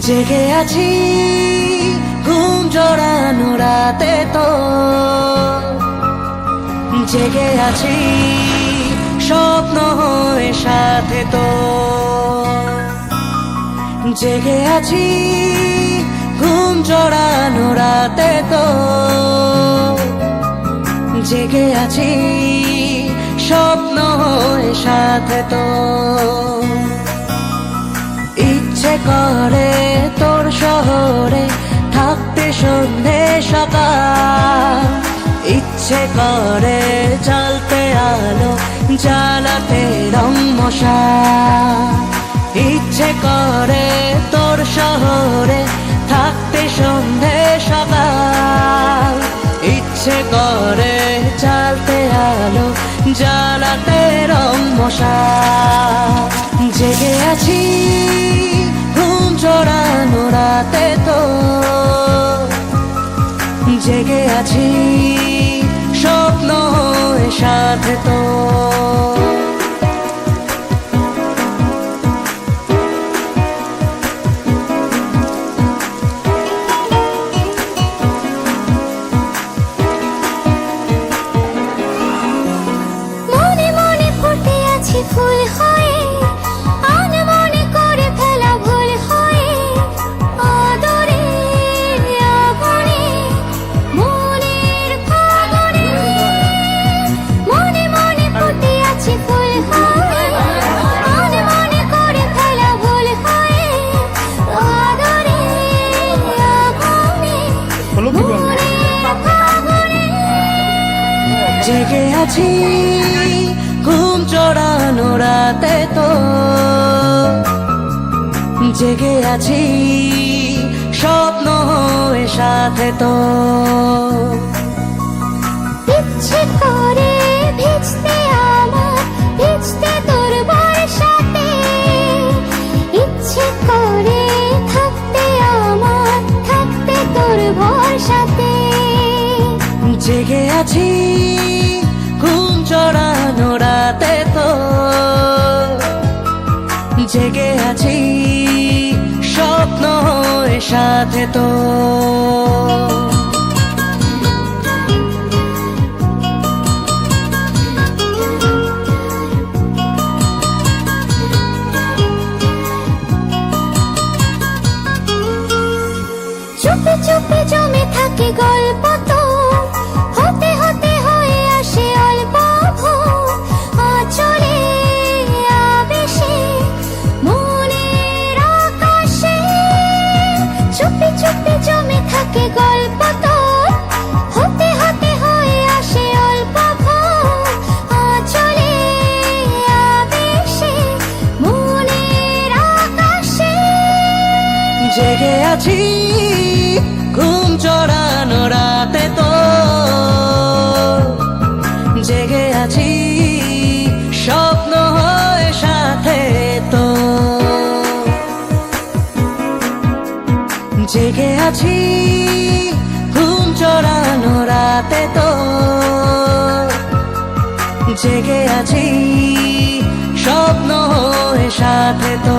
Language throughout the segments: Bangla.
জেগে আছি ঘুম জড়ানো রাতে তো, জেগে আছি স্বপ্ন হয়ে সাথে তো, জেগে আছি ঘুম জড়ানো রাতে তো, জেগে আছি স্বপ্ন হয়ে সাথে তো। ইচ্ছে করে তোর শহরে থাকতে সন্ধে সকাল, ইচ্ছে করে জ্বালতে আলো জ্বালাতে রং মশা, ইচ্ছে করে তোর শহরে থাকতে সন্ধে সকাল, ইচ্ছে করে জ্বালতে আলো জ্বালাতে রং মশা। জেগে আছি ঘুম জড়ানো রাতে তো, জেগে আছি স্বপ্ন হয়ে সাথে তো। মনে মনে ফুটে আছি ফুল হয়ে, আনমনে করে ফেলা ভুল হয়ে, আদরে আগুনে মনের ফাগুনে। মনে মনে ফুটে আছি ফুল হয়ে, আনমনে করে ফেলা ভুল হয়ে, আদরে আগুনে মনের ফাগুনে। জেগে আছি ঘুম জড়ানো রাতে তো, জেগে আছি স্বপ্ন হয়ে সাথে তো। ইচ্ছে করে ভিজতে আমার, ভিজতে তোর বর্ষাতে, ইচ্ছে করে থাকতে আমার, থাকতে তোর ভরসাতে। জেগে আছি ঘুম জড়ানো রাতে তো, জেগে আছি স্বপ্ন হয়ে সাথে তো। চুপে চুপে জমে থাকে গল্প তো, হতে হতে হয়ে আসে অল্প ভোর, আঁচলে আবেশে মনের আকাশে। চুপে চুপে জমে থাকে গল্প তো, হতে হতে হয়ে আসে অল্প ভোর, আঁচলে আবেশে মনের আকাশে। জেগে আছি ঘুম জড়ানো রাতে তো, জেগে আছি স্বপ্ন হয়ে সাথে তো, জেগে আছি ঘুম জড়ানো রাতে তো, জেগে আছি স্বপ্ন হয়ে সাথে তো।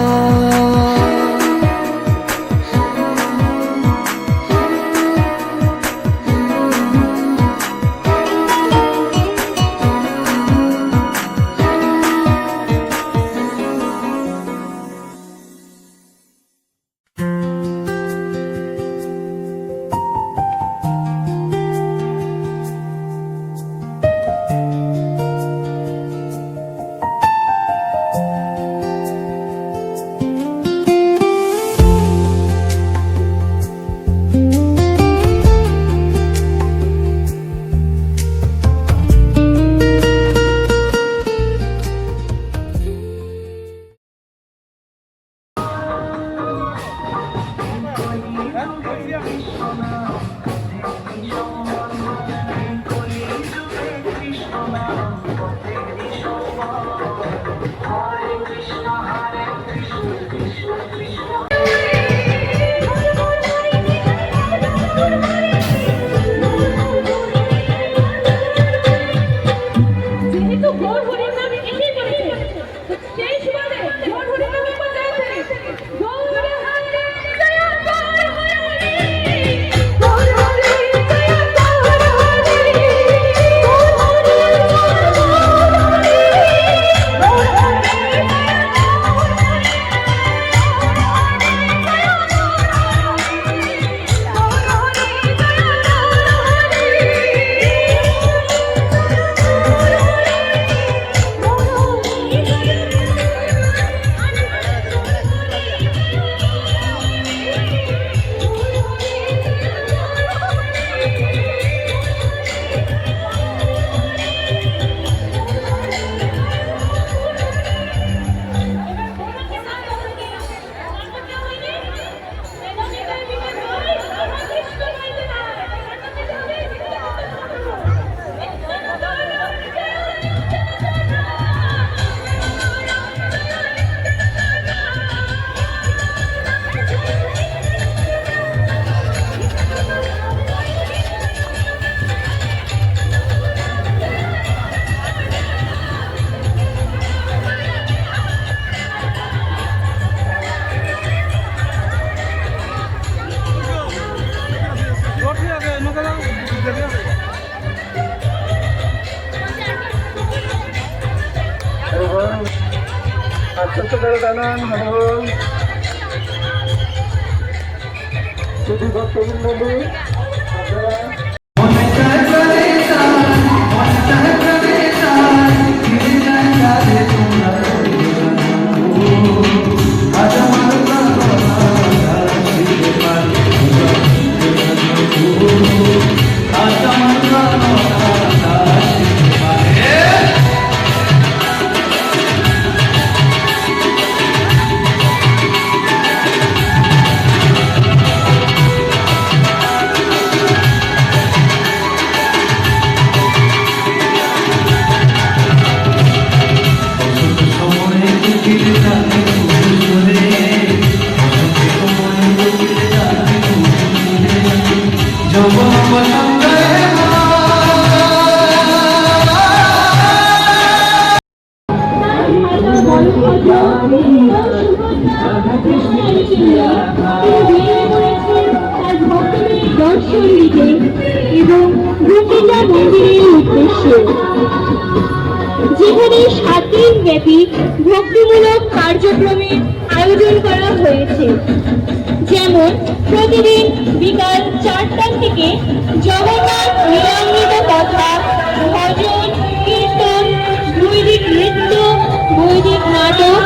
আস্তে আস্তে করে টানান এবং শুধু ভক্তবৃন্দ আপনারা দর্শন দিতে এবং প্রতিটা মন্দিরের উদ্দেশ্যে যেখানে 7 দিন ব্যাপী ভক্তিমূলক কার্যক্রমের আয়োজন করা হয়েছে। যেমন প্রতিদিন বিকাল 4টা থেকে জগন্নাথ লীলামৃত কথা, ভজন, কীর্তন, বৈদিক নৃত্য, বৈদিক নাটক,